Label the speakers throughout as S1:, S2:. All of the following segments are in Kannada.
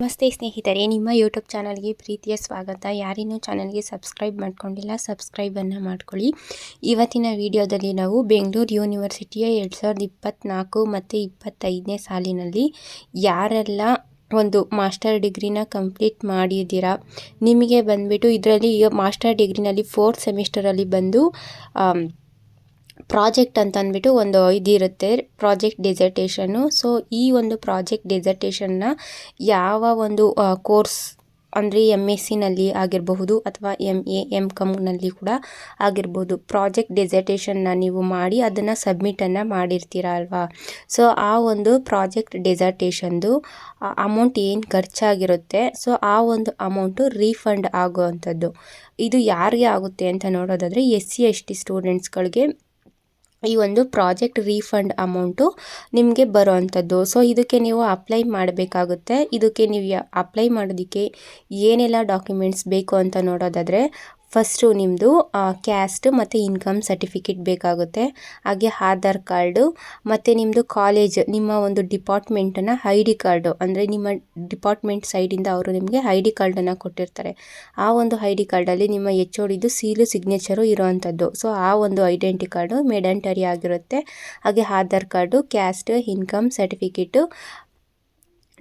S1: ನಮಸ್ತೆ ಸ್ನೇಹಿತರೆ, ನಿಮ್ಮ ಯೂಟ್ಯೂಬ್ ಚಾನಲ್ಗೆ ಪ್ರೀತಿಯ ಸ್ವಾಗತ. ಯಾರಿನ್ನೂ ಚಾನಲ್ಗೆ ಸಬ್ಸ್ಕ್ರೈಬ್ ಮಾಡ್ಕೊಂಡಿಲ್ಲ, ಸಬ್ಸ್ಕ್ರೈಬನ್ನು ಮಾಡ್ಕೊಳ್ಳಿ. ಇವತ್ತಿನ ವಿಡಿಯೋದಲ್ಲಿ ನಾವು ಬೆಂಗಳೂರು ಯೂನಿವರ್ಸಿಟಿಯ 2024 ಮತ್ತು 25ನೇ ಸಾಲಿನಲ್ಲಿ ಯಾರೆಲ್ಲ ಒಂದು ಮಾಸ್ಟರ್ ಡಿಗ್ರಿನ ಕಂಪ್ಲೀಟ್ ಮಾಡಿದ್ದೀರಾ, ನಿಮಗೆ ಬಂದುಬಿಟ್ಟು ಇದರಲ್ಲಿ ಮಾಸ್ಟರ್ ಡಿಗ್ರಿನಲ್ಲಿ 4th ಸೆಮಿಸ್ಟರಲ್ಲಿ ಬಂದು ಪ್ರಾಜೆಕ್ಟ್ ಅಂತ ಅಂದ್ಬಿಟ್ಟು ಒಂದು ಇದಿರುತ್ತೆ, ಪ್ರಾಜೆಕ್ಟ್ ಡಿಸರ್ಟೇಷನ್ನು. ಸೊ ಈ ಒಂದು ಪ್ರಾಜೆಕ್ಟ್ ಡಿಸರ್ಟೇಷನ್ನ ಯಾವ ಒಂದು ಕೋರ್ಸ್ ಅಂದರೆ MSc ಆಗಿರಬಹುದು ಅಥವಾ MA MComನಲ್ಲಿ ಕೂಡ ಆಗಿರ್ಬೋದು, ಪ್ರಾಜೆಕ್ಟ್ ಡಿಸರ್ಟೇಷನ್ನ ನೀವು ಮಾಡಿ ಅದನ್ನು ಸಬ್ಮಿಟನ್ನು ಮಾಡಿರ್ತೀರ ಅಲ್ವಾ. ಸೊ ಆ ಒಂದು ಪ್ರಾಜೆಕ್ಟ್ ಡಿಸರ್ಟೇಷನ್ದು ಅಮೌಂಟ್ ಏನು ಖರ್ಚಾಗಿರುತ್ತೆ, ಸೊ ಆ ಒಂದು ಅಮೌಂಟು ರೀಫಂಡ್ ಆಗುವಂಥದ್ದು. ಇದು ಯಾರಿಗೆ ಆಗುತ್ತೆ ಅಂತ ನೋಡೋದಾದರೆ SC ST ಸ್ಟೂಡೆಂಟ್ಸ್ಗಳಿಗೆ ಈ ಒಂದು ಪ್ರಾಜೆಕ್ಟ್ ರೀಫಂಡ್ ಅಮೌಂಟು ನಿಮಗೆ ಬರೋವಂಥದ್ದು. ಸೊ ಇದಕ್ಕೆ ನೀವು ಅಪ್ಲೈ ಮಾಡಬೇಕಾಗುತ್ತೆ. ಇದಕ್ಕೆ ನೀವು ಅಪ್ಲೈ ಮಾಡೋದಕ್ಕೆ ಏನೆಲ್ಲ ಡಾಕ್ಯುಮೆಂಟ್ಸ್ ಬೇಕು ಅಂತ ನೋಡೋದಾದರೆ, ಫಸ್ಟು ನಿಮ್ಮದು ಕ್ಯಾಸ್ಟ್ ಮತ್ತು ಇನ್ಕಮ್ ಸರ್ಟಿಫಿಕೇಟ್ ಬೇಕಾಗುತ್ತೆ. ಹಾಗೆ ಆಧಾರ್ ಕಾರ್ಡು ಮತ್ತು ನಿಮ್ಮದು ಕಾಲೇಜ್, ನಿಮ್ಮ ಒಂದು ಡಿಪಾರ್ಟ್ಮೆಂಟನ್ನು ID ಕಾರ್ಡು, ಅಂದರೆ ನಿಮ್ಮ ಡಿಪಾರ್ಟ್ಮೆಂಟ್ ಸೈಡಿಂದ ಅವರು ನಿಮಗೆ ID ಕಾರ್ಡನ್ನು ಕೊಟ್ಟಿರ್ತಾರೆ. ಆ ಒಂದು ID ಕಾರ್ಡಲ್ಲಿ ನಿಮ್ಮ HODದು ಸೀಲು ಸಿಗ್ನೇಚರು ಇರೋವಂಥದ್ದು. ಸೊ ಆ ಒಂದು ಐಡೆಂಟಿ ಕಾರ್ಡು ಮೆಡಂಟರಿ ಆಗಿರುತ್ತೆ. ಹಾಗೆ Aadhaar card, caste, income certificate.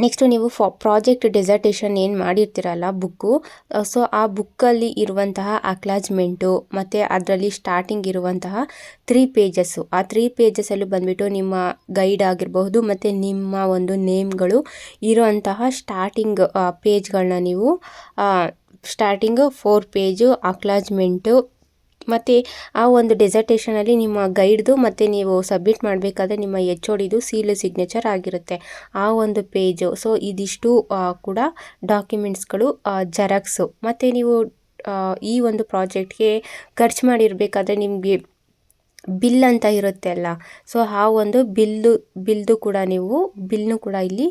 S1: Next ನೀವು ಪ್ರಾಜೆಕ್ಟ್ ಡಿಸರ್ಟೇಷನ್ ಏನು ಮಾಡಿರ್ತೀರಲ್ಲ ಬುಕ್ಕು, ಸೊ ಆ ಬುಕ್ಕಲ್ಲಿ ಇರುವಂತಹ ಅಕ್ಲಾಜ್ಮೆಂಟು ಮತ್ತು ಅದರಲ್ಲಿ ಸ್ಟಾರ್ಟಿಂಗ್ ಇರುವಂತಹ 3 ಪೇಜಸ್ಸು, ಆ 3 ಪೇಜಸಲ್ಲೂ ಬಂದುಬಿಟ್ಟು ನಿಮ್ಮ ಗೈಡ್ ಆಗಿರಬಹುದು ಮತ್ತು ನಿಮ್ಮ ಒಂದು ನೇಮ್ಗಳು ಇರುವಂತಹ ಸ್ಟಾರ್ಟಿಂಗ್ ಪೇಜ್ಗಳನ್ನ ನೀವು ಸ್ಟಾರ್ಟಿಂಗು 4 ಪೇಜು ಅಕ್ಲಾಜ್ಮೆಂಟು ಮತ್ತು ಆ ಒಂದು ಡಿಸರ್ಟೇಷನಲ್ಲಿ ನಿಮ್ಮ ಗೈಡ್ದು ಮತ್ತು ನೀವು ಸಬ್ಮಿಟ್ ಮಾಡಬೇಕಾದ್ರೆ ನಿಮ್ಮ HODದು ಸೀಲು ಸಿಗ್ನೇಚರ್ ಆಗಿರುತ್ತೆ ಆ ಒಂದು ಪೇಜು. ಸೊ ಇದಿಷ್ಟು ಕೂಡ ಡಾಕ್ಯುಮೆಂಟ್ಸ್ಗಳು, ಜೆರಾಕ್ಸು. ಮತ್ತು ನೀವು ಈ ಒಂದು ಪ್ರಾಜೆಕ್ಟ್ಗೆ ಖರ್ಚು ಮಾಡಿರಬೇಕಾದ್ರೆ ನಿಮಗೆ ಬಿಲ್ ಅಂತ ಇರುತ್ತೆ ಅಲ್ಲ, ಸೊ ಆ ಒಂದು ಬಿಲ್ದು ಕೂಡ ಬಿಲ್ನು ಕೂಡ ಇಲ್ಲಿ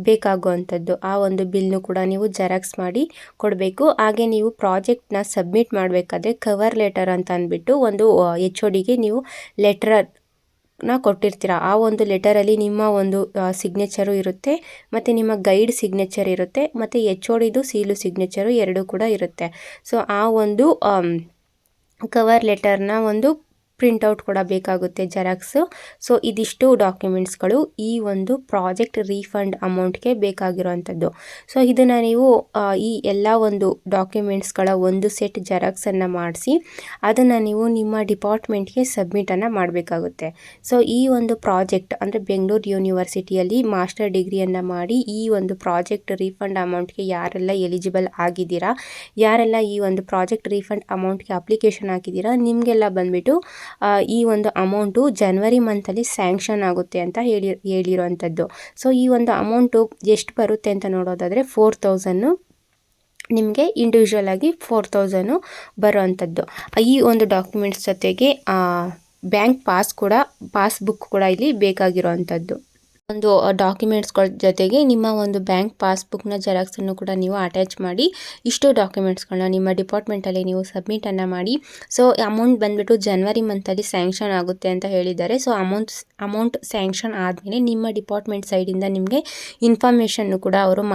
S1: ಬೇಕಾಗುವಂಥದ್ದು. ಆ ಒಂದು ಬಿಲ್ನು ಕೂಡ ನೀವು ಜೆರಾಕ್ಸ್ ಮಾಡಿ ಕೊಡಬೇಕು. ಹಾಗೆ ನೀವು ಪ್ರಾಜೆಕ್ಟ್ನ ಸಬ್ಮಿಟ್ ಮಾಡಬೇಕಾದ್ರೆ ಕವರ್ ಲೆಟರ್ ಅಂತ ಅಂದ್ಬಿಟ್ಟು ಒಂದು HODಗೆ ನೀವು ಲೆಟರ್ನ ಕೊಟ್ಟಿರ್ತೀರ. ಆ ಒಂದು ಲೆಟರಲ್ಲಿ ನಿಮ್ಮ ಒಂದು ಸಿಗ್ನೇಚರು ಇರುತ್ತೆ ಮತ್ತು ನಿಮ್ಮ ಗೈಡ್ ಸಿಗ್ನೇಚರ್ ಇರುತ್ತೆ ಮತ್ತು HODದು ಸೀಲು ಸಿಗ್ನೇಚರು ಎರಡೂ ಕೂಡ ಇರುತ್ತೆ. ಸೊ ಆ ಒಂದು ಕವರ್ ಲೆಟರ್ನ ಒಂದು ಪ್ರಿಂಟೌಟ್ ಕೂಡ ಬೇಕಾಗುತ್ತೆ, ಜೆರಾಕ್ಸು. ಸೊ ಇದಿಷ್ಟು ಡಾಕ್ಯುಮೆಂಟ್ಸ್ಗಳು ಈ ಒಂದು ಪ್ರಾಜೆಕ್ಟ್ ರೀಫಂಡ್ ಅಮೌಂಟ್ಗೆ ಬೇಕಾಗಿರೋವಂಥದ್ದು. ಸೊ ಇದನ್ನು ನೀವು ಈ ಎಲ್ಲ ಒಂದು ಡಾಕ್ಯುಮೆಂಟ್ಸ್ಗಳ ಒಂದು ಸೆಟ್ ಜೆರಾಕ್ಸನ್ನು ಮಾಡಿಸಿ ಅದನ್ನು ನೀವು ನಿಮ್ಮ ಡಿಪಾರ್ಟ್ಮೆಂಟ್ಗೆ ಸಬ್ಮಿಟನ್ನು ಮಾಡಬೇಕಾಗುತ್ತೆ. ಸೊ ಈ ಒಂದು ಪ್ರಾಜೆಕ್ಟ್ ಅಂದರೆ ಬೆಂಗಳೂರು ಯೂನಿವರ್ಸಿಟಿಯಲ್ಲಿ ಮಾಸ್ಟರ್ ಡಿಗ್ರಿಯನ್ನು ಮಾಡಿ ಈ ಒಂದು ಪ್ರಾಜೆಕ್ಟ್ ರೀಫಂಡ್ ಅಮೌಂಟ್ಗೆ ಯಾರೆಲ್ಲ ಎಲಿಜಿಬಲ್ ಆಗಿದ್ದೀರಾ, ಯಾರೆಲ್ಲ ಈ ಒಂದು ಪ್ರಾಜೆಕ್ಟ್ ರೀಫಂಡ್ ಅಮೌಂಟ್ಗೆ ಅಪ್ಲಿಕೇಶನ್ ಹಾಕಿದ್ದೀರಾ, ನಿಮಗೆಲ್ಲ ಬಂದುಬಿಟ್ಟು ಈ ಒಂದು ಅಮೌಂಟು ಜನವರಿ ಮಂತಲ್ಲಿ ಸ್ಯಾಂಕ್ಷನ್ ಆಗುತ್ತೆ ಅಂತ ಹೇಳಿರೋವಂಥದ್ದು. ಸೊ ಈ ಒಂದು ಅಮೌಂಟು ಎಷ್ಟು ಬರುತ್ತೆ ಅಂತ ನೋಡೋದಾದರೆ 4000 ನಿಮಗೆ ಇಂಡಿವಿಜುವಲ್ ಆಗಿ 4000 ಬರೋವಂಥದ್ದು. ಈ ಒಂದು ಡಾಕ್ಯುಮೆಂಟ್ಸ್ ಜೊತೆಗೆ ಬ್ಯಾಂಕ್ ಪಾಸ್ಬುಕ್ ಕೂಡ ಇಲ್ಲಿ ಬೇಕಾಗಿರೋವಂಥದ್ದು. ಒಂದು ಡಾಕ್ಯುಮೆಂಟ್ಸ್ಗಳ ಜೊತೆಗೆ ನಿಮ್ಮ ಒಂದು ಬ್ಯಾಂಕ್ ಪಾಸ್ಬುಕ್ನ ಜೆರಾಕ್ಸನ್ನು ಕೂಡ ನೀವು ಅಟ್ಯಾಚ್ ಮಾಡಿ ಇಷ್ಟು ಡಾಕ್ಯುಮೆಂಟ್ಸ್ಗಳನ್ನ ನಿಮ್ಮ ಡಿಪಾರ್ಟ್ಮೆಂಟಲ್ಲಿ ನೀವು ಸಬ್ಮಿಟನ್ನು ಮಾಡಿ. ಸೊ ಅಮೌಂಟ್ ಬಂದುಬಿಟ್ಟು ಜನವರಿ ಮಂತಲ್ಲಿ ಸ್ಯಾಂಕ್ಷನ್ ಆಗುತ್ತೆ ಅಂತ ಹೇಳಿದ್ದಾರೆ. ಸೊ ಅಮೌಂಟ್ ಸ್ಯಾಂಕ್ಷನ್ ಆದಮೇಲೆ ನಿಮ್ಮ ಡಿಪಾರ್ಟ್ಮೆಂಟ್ ಸೈಡಿಂದ ನಿಮಗೆ ಇನ್ಫಾರ್ಮೇಷನ್ನು ಕೂಡ ಅವರು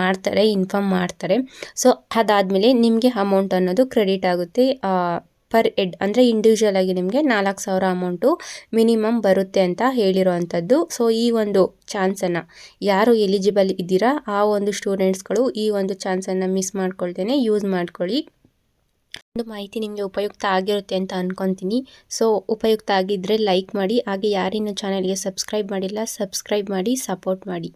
S1: ಇನ್ಫಾರ್ಮ್ ಮಾಡ್ತಾರೆ. ಸೊ ಅದಾದಮೇಲೆ ನಿಮಗೆ ಅಮೌಂಟ್ ಅನ್ನೋದು ಕ್ರೆಡಿಟ್ ಆಗುತ್ತೆ. ಪರ್ ಹೆಡ್ ಅಂದರೆ ಇಂಡಿವಿಜುವಲ್ ಆಗಿ ನಿಮಗೆ 4000 ಅಮೌಂಟು ಮಿನಿಮಮ್ ಬರುತ್ತೆ ಅಂತ ಹೇಳಿರೋವಂಥದ್ದು. ಸೊ ಈ ಒಂದು ಚಾನ್ಸನ್ನು ಯಾರು ಎಲಿಜಿಬಲ್ ಇದ್ದೀರಾ ಆ ಒಂದು ಸ್ಟೂಡೆಂಟ್ಸ್ಗಳು ಈ ಒಂದು ಚಾನ್ಸನ್ನು ಮಿಸ್ ಮಾಡ್ಕೊಳ್ತೇನೆ ಯೂಸ್ ಮಾಡ್ಕೊಳ್ಳಿ. ಒಂದು ಮಾಹಿತಿ ನಿಮಗೆ ಉಪಯುಕ್ತ ಆಗಿರುತ್ತೆ ಅಂತ ಅಂದ್ಕೊತೀನಿ. ಸೊ ಉಪಯುಕ್ತ ಆಗಿದ್ದರೆ ಲೈಕ್ ಮಾಡಿ. ಹಾಗೆ ಯಾರಿನ್ನೂ ಚಾನಲ್ಗೆ ಸಬ್ಸ್ಕ್ರೈಬ್ ಮಾಡಿಲ್ಲ, ಸಬ್ಸ್ಕ್ರೈಬ್ ಮಾಡಿ, ಸಪೋರ್ಟ್ ಮಾಡಿ.